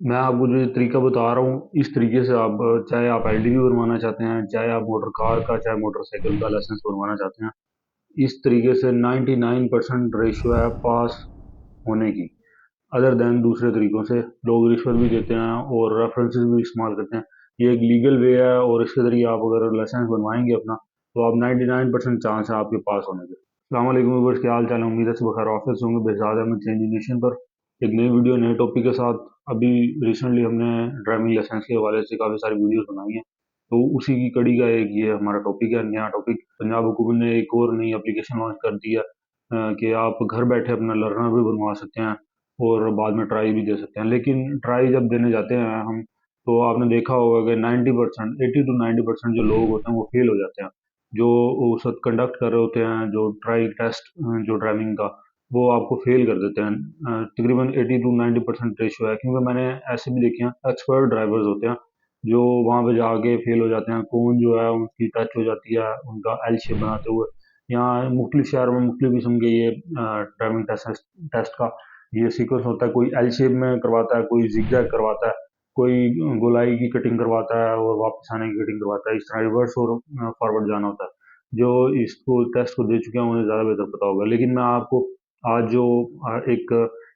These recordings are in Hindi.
मैं आपको जो ये तरीका बता रहा हूँ, इस तरीके से आप चाहे आप एलडीवी बनवाना चाहते हैं, चाहे आप मोटर कार का, चाहे मोटरसाइकिल का लाइसेंस बनवाना चाहते हैं, इस तरीके से 99% रेशियो है पास होने की। अदर देन दूसरे तरीकों से लोग रिश्वत भी देते हैं और रेफरेंसेस भी इस्तेमाल करते हैं। ये एक लीगल वे है और इसके ज़रिए आप अगर लाइसेंस बनवाएंगे अपना, तो आप 99% चांस है आपके पास होने के। अस्सलाम वालेकुम व्यूअर्स, क्या हाल चाल है? उम्मीद है सब खैर ऑफिस होंगे। बेहजाद अहमद चेंज नेशन पर एक नई वीडियो नए टॉपिक के साथ। अभी रिसेंटली हमने ड्राइविंग लाइसेंस के हवाले से काफ़ी सारी वीडियोस बनाई हैं, तो उसी की कड़ी का एक ये हमारा टॉपिक है, नया टॉपिक। पंजाब हुकूमत ने एक और नई एप्लीकेशन लॉन्च कर दी है कि आप घर बैठे अपना लर्नर भी बनवा सकते हैं और बाद में ट्राई भी दे सकते हैं। लेकिन ट्राई जब देने जाते हैं हम, तो आपने देखा होगा कि 90%, 80 to 90% जो लोग होते हैं वो फेल हो जाते हैं। जो उस वक्त कंडक्ट कर रहे होते हैं, जो ट्राई टेस्ट जो ड्राइविंग का, वो आपको फेल कर देते हैं। तकरीबन 80 to 90% रेशियो है, क्योंकि मैंने ऐसे भी देखे हैं एक्सपर्ट ड्राइवर्स होते हैं जो वहाँ पे जाके फेल हो जाते हैं। कौन जो है उनकी टच हो जाती है उनका एल शेप बनाते हुए। यहाँ मुख्तलिफ शहरों में मुख्तलिफ किस्म के ये ड्राइविंग टेस्ट टेस्ट का ये सीक्वेंस होता है। कोई एल शेप में करवाता है, कोई जिगजैग करवाता है, कोई गोलाई की कटिंग करवाता है और वापस आने की कटिंग करवाता है। इस तरह रिवर्स और फॉरवर्ड जाना होता है। जो इसको टेस्ट को दे चुके हैं उन्हें ज़्यादा बेहतर पता होगा। लेकिन मैं आपको आज जो एक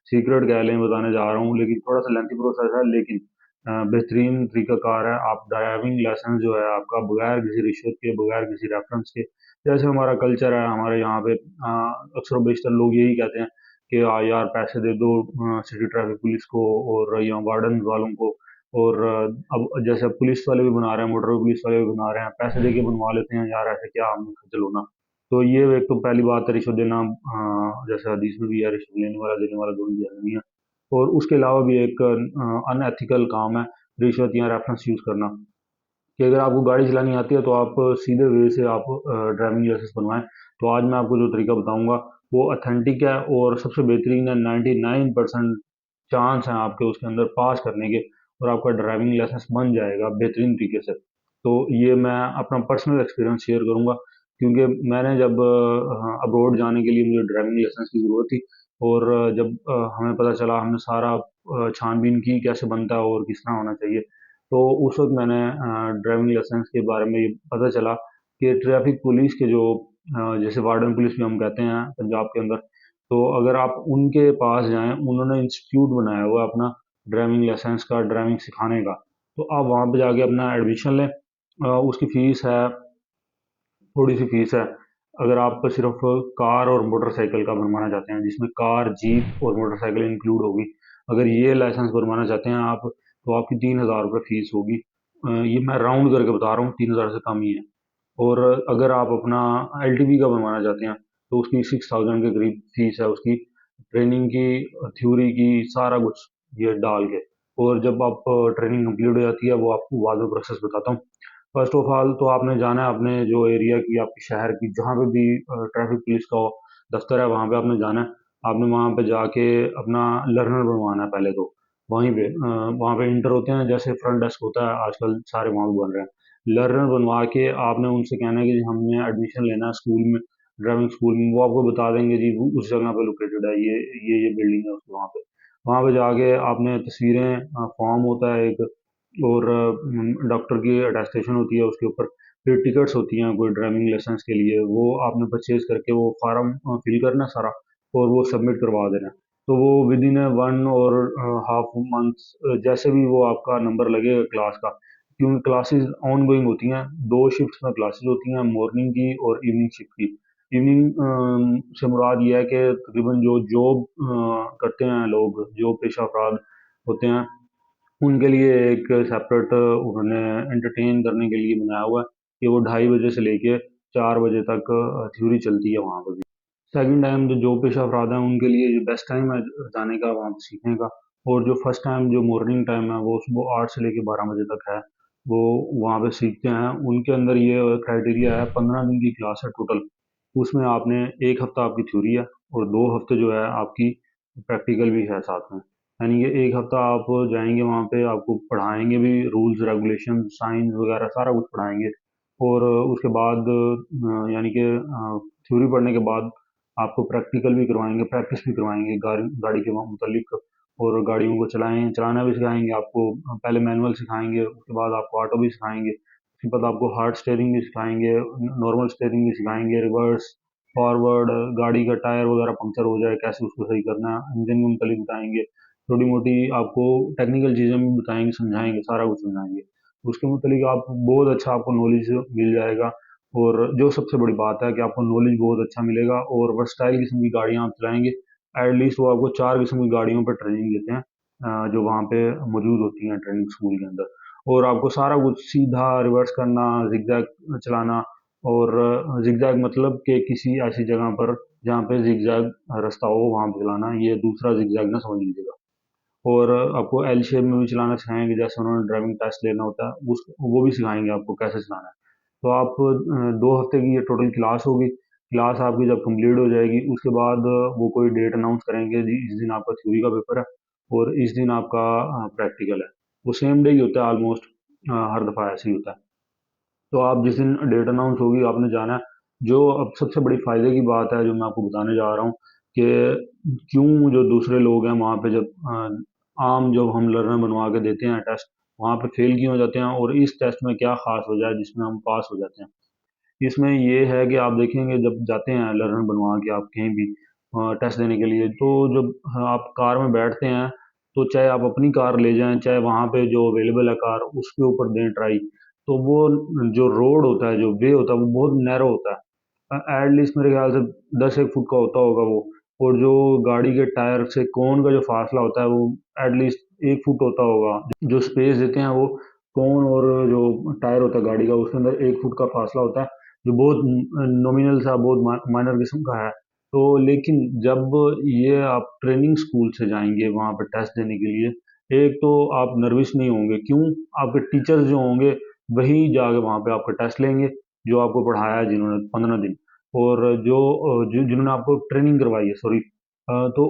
सीक्रेट कह लें बताने जा रहा हूँ, लेकिन थोड़ा सा लेंथी प्रोसेस है, लेकिन बेहतरीन तरीकाकार है। आप ड्राइविंग लाइसेंस जो है आपका बगैर किसी रिश्वत के, बगैर किसी रेफरेंस के, जैसे हमारा कल्चर है हमारे यहाँ पे, अक्सर बेशतर लोग यही कहते हैं कि यार पैसे दे दो सिटी ट्रैफिक पुलिस को और या वार्डन वालों को। और अब जैसे अब पुलिस वाले भी बना रहे हैं, मोटर पुलिस वाले भी बना रहे हैं, पैसे दे के बनवा लेते हैं यार, ऐसे क्या हम खज्जल होना। तो ये एक तो पहली बात है, रिश्वत देना जैसे हदीस में भी है, रिश्वत लेने वाला देने वाला दोनों जहन्नमी है। और उसके अलावा भी एक अनएथिकल काम है रिश्वत या रेफरेंस यूज करना। कि अगर आपको गाड़ी चलानी आती है तो आप सीधे वे से आप ड्राइविंग लाइसेंस बनवाएं। तो आज मैं आपको जो तरीका बताऊंगा वो ऑथेंटिक है और सबसे बेहतरीन है। 99% चांस है आपके उसके अंदर पास करने के, और आपका ड्राइविंग लाइसेंस बन जाएगा बेहतरीन तरीके से। तो ये मैं अपना पर्सनल एक्सपीरियंस शेयर करूंगा, क्योंकि मैंने जब अब्रॉड जाने के लिए मुझे ड्राइविंग लाइसेंस की ज़रूरत थी। और जब हमें पता चला, हमने सारा छानबीन की कैसे बनता है और किस तरह होना चाहिए। तो उस वक्त मैंने ड्राइविंग लाइसेंस के बारे में ये पता चला कि ट्रैफिक पुलिस के जो जैसे वार्डन पुलिस भी हम कहते हैं पंजाब के अंदर, तो अगर आप उनके पास जाएं, उन्होंने इंस्टीट्यूट बनाया हुआ है अपना ड्राइविंग लाइसेंस का, ड्राइविंग सिखाने का। तो आप वहाँ पे जाके अपना एडमिशन लें। उसकी फ़ीस है, थोड़ी सी फीस है। अगर आप सिर्फ कार और मोटरसाइकिल का बनवाना चाहते हैं, जिसमें कार, जीप और मोटरसाइकिल इंक्लूड होगी, अगर ये लाइसेंस बनवाना चाहते हैं आप, तो आपकी 3,000 रुपये फीस होगी। ये मैं राउंड करके बता रहा हूँ, 3,000 से कम ही है। और अगर आप अपना एलटीवी का बनवाना चाहते हैं, तो उसकी 6,000 के करीब फीस है उसकी, ट्रेनिंग की, थ्योरी की, सारा कुछ ये डाल के। और जब आप ट्रेनिंग कंप्लीट हो जाती है, वो आपको बाद में प्रोसेस बताता हूँ। फर्स्ट ऑफ ऑल तो आपने जाना है अपने जो एरिया की, आपके शहर की, जहाँ पे भी ट्रैफिक पुलिस का दफ्तर है, वहाँ पे आपने जाना है। आपने वहाँ पे जाके अपना लर्नर बनवाना है पहले तो। वहीं पे वहाँ पे इंटर होते हैं, जैसे फ्रंट डेस्क होता है आजकल सारे वहाँ पे बन रहे हैं। लर्नर बनवा के आपने उनसे कहना है कि जी हमने एडमिशन लेना है स्कूल में, ड्राइविंग स्कूल में। वो आपको बता देंगे जी वो उस जगह पे लोकेटेड है, ये बिल्डिंग है उसके वहाँ पे। वहाँ पे जाके आपने तस्वीरें, फॉर्म होता है एक, और डॉक्टर की अटेस्टेशन होती है उसके ऊपर। फिर टिकट्स होती हैं कोई ड्राइविंग लाइसेंस के लिए, वो आपने परचेज करके वो फार्म फिल करना है सारा, और वो सबमिट करवा देना है। तो वो विद इन 1 और हाफ मंथ, जैसे भी वो आपका नंबर लगेगा क्लास का, क्योंकि क्लासेस ऑन गोइंग होती हैं, 2 शिफ्ट में क्लासेस होती हैं, मॉर्निंग की और इवनिंग शिफ्ट की। इवनिंग से मुराद ये है कि तकरीबन जो जॉब करते हैं लोग, जो पेशा अफराद होते हैं, उनके लिए एक सेपरेट उन्होंने एंटरटेन करने के लिए बनाया हुआ है कि वो 2:30 बजे से लेके 4 बजे तक थ्योरी चलती है वहाँ पर भी। सेकंड टाइम जो पेशा अफराद हैं उनके लिए जो बेस्ट टाइम है जाने का, वहाँ पे सीखने का। और जो फर्स्ट टाइम जो मॉर्निंग टाइम है वो सुबह 8 से लेके 12 बजे तक है, वो वहाँ पे सीखते हैं। उनके अंदर ये क्राइटेरिया है, 15 दिन की क्लास है टोटल। उसमें आपने 1 हफ्ता आपकी थ्योरी है और 2 हफ्ते जो है आपकी प्रैक्टिकल भी है साथ में। यानी कि 1 हफ्ता आप जाएंगे वहाँ पे, आपको पढ़ाएंगे भी, रूल्स रेगुलेशन साइंस वगैरह सारा कुछ पढ़ाएंगे। और उसके बाद यानी कि थ्योरी पढ़ने के बाद आपको प्रैक्टिकल भी करवाएंगे, प्रैक्टिस भी करवाएंगे गाड़ी गाड़ी के मुतालिक। और गाड़ियों को चलाना भी सिखाएंगे आपको। पहले मैनुअल सिखाएंगे, उसके बाद आपको ऑटो भी सिखाएंगे, उसके बाद आपको हार्ड स्टेयरिंग भी सिखाएंगे, नॉर्मल स्टेयरिंग भी सिखाएंगे, रिवर्स, फॉरवर्ड, गाड़ी का टायर वगैरह पंक्चर हो जाए कैसे उसको सही करना है, इंजन के मुतालिक बताएंगे, छोटी मोटी आपको टेक्निकल चीज़ें भी बताएंगे, समझाएंगे, सारा कुछ समझाएंगे। उसके मुतालिक आप बहुत अच्छा आपको नॉलेज मिल जाएगा। और जो सबसे बड़ी बात है कि आपको नॉलेज बहुत अच्छा मिलेगा और वर्सटाइल किस्म की गाड़ियाँ आप चलाएंगे। एटलीस्ट वो आपको 4 किस्म की गाड़ियों पर ट्रेनिंग देते हैं, जो वहाँ पे मौजूद होती हैं ट्रेनिंग स्कूल के अंदर। और आपको सारा कुछ सीधा रिवर्स करना, ज़िगज़ैग चलाना, और ज़िगज़ैग मतलब कि किसी ऐसी जगह पर जहाँ पे ज़िगज़ैग रास्ता हो वहाँ पे चलाना, ये दूसरा ज़िगज़ैग ना समझ लीजिएगा। और आपको एल शेप में भी चलाना सिखाएंगे, जैसे उन्होंने ड्राइविंग टेस्ट लेना होता है उस वो भी सिखाएंगे आपको कैसे चलाना है। तो आप 2 हफ्ते की ये टोटल क्लास होगी। क्लास आपकी जब कंप्लीट हो जाएगी उसके बाद वो कोई डेट अनाउंस करेंगे जी, इस दिन आपका थ्योरी का पेपर है और इस दिन आपका प्रैक्टिकल है। वो सेम डे ही होता है ऑलमोस्ट, हर दफ़ा ऐसे ही होता है। तो आप जिस दिन डेट अनाउंस होगी आपने जाना है। जो अब सबसे बड़ी फ़ायदे की बात है जो मैं आपको बताने जा रहा हूँ कि क्यों जो दूसरे लोग हैं वहाँ पे जब आम जब हम लर्नर बनवा के देते हैं टेस्ट, वहाँ पे फेल क्यों हो जाते हैं और इस टेस्ट में क्या ख़ास वजह है जिसमें हम पास हो जाते हैं। इसमें ये है कि आप देखेंगे जब जाते हैं लर्नर बनवा के आप कहीं भी टेस्ट देने के लिए, तो जब आप कार में बैठते हैं तो चाहे आप अपनी कार ले जाएं चाहे वहाँ पे जो अवेलेबल है कार उसके ऊपर दें ट्राई, तो वो जो रोड होता है, जो वे होता है, वो बहुत नैरो होता है। एटलीस्ट मेरे ख्याल से 10 एक फुट का होता होगा वो। और जो गाड़ी के टायर से कोन का जो फासला होता है वो एटलीस्ट 1 फुट होता होगा। जो स्पेस देते हैं वो कोन और जो टायर होता है गाड़ी का उसके अंदर 1 फुट का फासला होता है, जो बहुत नॉमिनल सा, बहुत माइनर किस्म का है। तो लेकिन जब ये आप ट्रेनिंग स्कूल से जाएंगे वहाँ पर टेस्ट देने के लिए, एक तो आप नर्वस नहीं होंगे, क्यों, आपके टीचर्स जो होंगे वही जाके वहाँ पे आपका टेस्ट लेंगे, जो आपको पढ़ाया है जिन्होंने 15 दिन, और जिन्होंने आपको ट्रेनिंग करवाई है, सॉरी, तो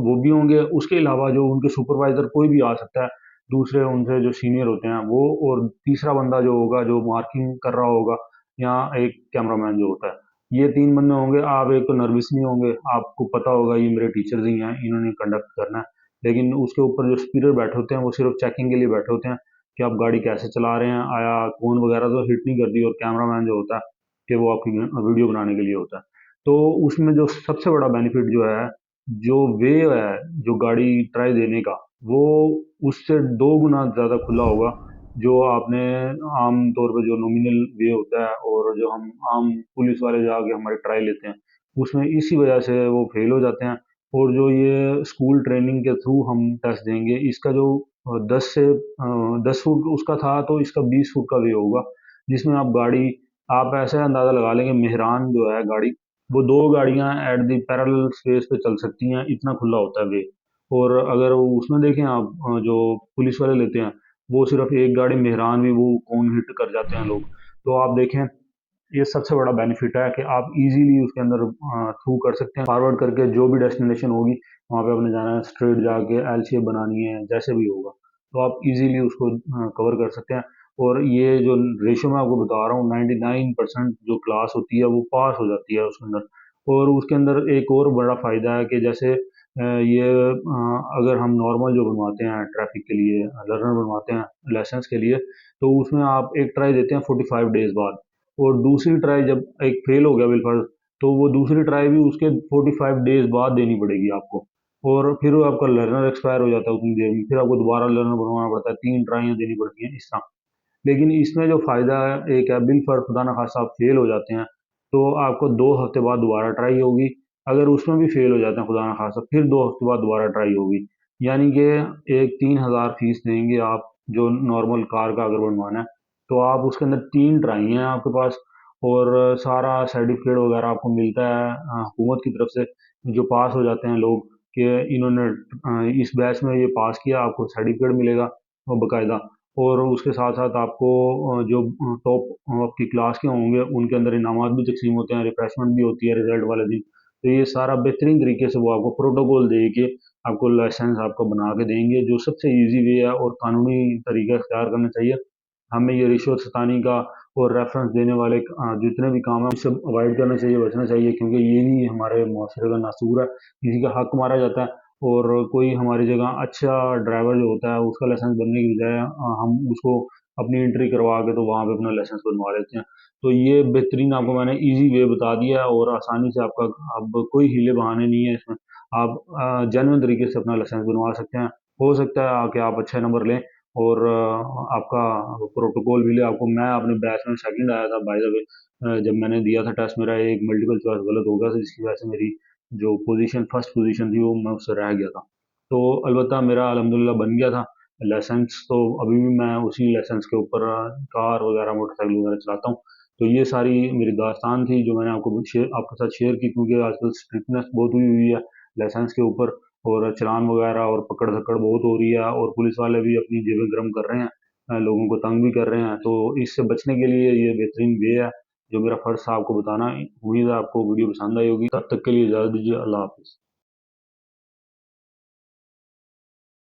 वो भी होंगे। उसके अलावा जो उनके सुपरवाइजर कोई भी आ सकता है, दूसरे उनसे जो सीनियर होते हैं वो, और तीसरा बंदा जो होगा जो मार्किंग कर रहा होगा, या एक कैमरामैन जो होता है, ये 3 बंदे होंगे। आप एक तो नर्वस नहीं होंगे, आपको पता होगा ये मेरे टीचर्स ही हैं, इन्होंने कंडक्ट करना है। लेकिन उसके ऊपर जो स्पीकर बैठे होते हैं वो सिर्फ चेकिंग के लिए बैठे होते हैं कि आप गाड़ी कैसे चला रहे हैं, आया कौन वगैरह तो हिट नहीं कर दी, और कैमरामैन जो होता है कि वो आपकी वीडियो बनाने के लिए होता है। तो उसमें जो सबसे बड़ा बेनिफिट जो है, जो वे है, जो गाड़ी ट्राई देने का, वो उससे 2 गुना ज़्यादा खुला होगा जो आपने आम तौर पे जो नॉमिनल वे होता है, और जो हम आम पुलिस वाले जाके हमारी ट्राई लेते हैं उसमें इसी वजह से वो फेल हो जाते हैं। और जो ये स्कूल ट्रेनिंग के थ्रू हम टेस्ट देंगे, इसका जो 10 फुट उसका था, तो इसका 20 फुट का वे होगा, जिसमें आप ऐसे अंदाज़ा लगा लेंगे मेहरान जो है गाड़ी, वो 2 गाड़ियां एट दी पैरेलल स्पेस पे चल सकती हैं, इतना खुला होता है वे। और अगर वो उसमें देखें आप, जो पुलिस वाले लेते हैं वो सिर्फ एक गाड़ी मेहरान भी वो कौन हिट कर जाते हैं लोग। तो आप देखें, ये सबसे बड़ा बेनिफिट है कि आप इजीली उसके अंदर थ्रू कर सकते हैं, फॉरवर्ड करके जो भी डेस्टिनेशन होगी वहाँ पे आपने जाना है, स्ट्रेट जाके एल शेप बनानी है, जैसे भी होगा तो आप इजीली उसको कवर कर सकते हैं। और ये जो रेशो मैं आपको बता रहा हूँ, 99% जो क्लास होती है वो पास हो जाती है उसके अंदर। और उसके अंदर एक और बड़ा फ़ायदा है कि जैसे अगर हम नॉर्मल जो बनवाते हैं ट्रैफिक के लिए, लर्नर बनवाते हैं लाइसेंस के लिए, तो उसमें आप एक ट्राई देते हैं 45 डेज बाद, और दूसरी ट्राई जब एक फेल हो गया बिलफर्ज, तो वो दूसरी ट्राई भी उसके 45 डेज बाद देनी पड़ेगी आपको। और फिर वो आपका लर्नर एक्सपायर हो जाता है उतनी देर में, फिर आपको दोबारा लर्नर बनवाना पड़ता है, 3 ट्राइयाँ देनी पड़ती हैं इस तरह। लेकिन इसमें जो फ़ायदा है एक है, बिलफर्ज खुदा न खास्ता आप फेल हो जाते हैं तो आपको 2 हफ्ते बाद दोबारा ट्राई होगी। अगर उसमें भी फेल हो जाते हैं खुदा न खास्ता, फिर 2 हफ्ते बाद दोबारा ट्राई होगी। यानी कि एक 3,000 फीस देंगे आप, जो नॉर्मल कार का अगर बनवाना है, तो आप उसके अंदर 3 ट्राई हैं आपके पास, और सारा सर्टिफिकेट वगैरह आपको मिलता है हुकूमत की तरफ से। जो पास हो जाते हैं लोग कि इन्होंने इस बैच में ये पास किया, आपको सर्टिफिकेट मिलेगा और बाकायदा। और उसके साथ साथ आपको जो टॉप आपकी क्लास के होंगे उनके अंदर इनामात भी तकसीम होते हैं, रिफ्रेशमेंट भी होती है रिजल्ट वाले दिन। तो ये सारा बेहतरीन तरीके से वो आपको प्रोटोकॉल दे के आपको लाइसेंस आपको बना के देंगे, जो सबसे ईजी वे है, और कानूनी तरीका इख्तियार करना चाहिए। हमें ये रिश्वत सतानी का और रेफरेंस देने वाले जितने भी काम हैं उससे अवॉइड करना चाहिए, बचना चाहिए, क्योंकि ये ही हमारे मुआशरे का नासूर है, किसी का हक मारा जाता है। और कोई हमारी जगह अच्छा ड्राइवर जो होता है उसका लाइसेंस बनने की बजाय हम उसको अपनी एंट्री करवा के तो वहाँ पे अपना लाइसेंस बनवा लेते हैं। तो ये बेहतरीन आपको मैंने इजी वे बता दिया है और आसानी से आपका अब कोई हीले बहाने नहीं है इसमें। आप जेन्युइन तरीके से अपना लाइसेंस बनवा सकते हैं। हो सकता है कि आप अच्छे नंबर लें और आपका प्रोटोकॉल भी ले आपको। मैं अपने बैच में सेकंड आया था बाय द वे। जब मैंने दिया था टेस्ट मेरा एक मल्टीपल चॉइस गलत हो गया था जिसकी वजह से मेरी जो पोजीशन फर्स्ट पोजीशन थी वो मैं उससे रह गया था। तो अलबत्ता मेरा अल्हम्दुलिल्लाह बन गया था लाइसेंस। तो अभी भी मैं उसी लाइसेंस के ऊपर कार वगैरह मोटरसाइकिल वगैरह चलाता हूँ। तो ये सारी मेरी दास्तान थी जो मैंने आपके साथ शेयर की, क्योंकि आजकल स्ट्रिक्टनेस बहुत हुई हुई है लाइसेंस के ऊपर और चालान वगैरह और पकड़ धकड़ बहुत हो रही है और पुलिस वाले भी अपनी जेबें गर्म कर रहे हैं, लोगों को तंग भी कर रहे हैं। तो इससे बचने के लिए ये बेहतरीन वे है जो मेरा फर्ज था आपको बताना। उम्मीद है आपको वीडियो पसंद आई होगी। तब तक के लिए इजाज़त दीजिए। अल्लाह हाफ़िज़।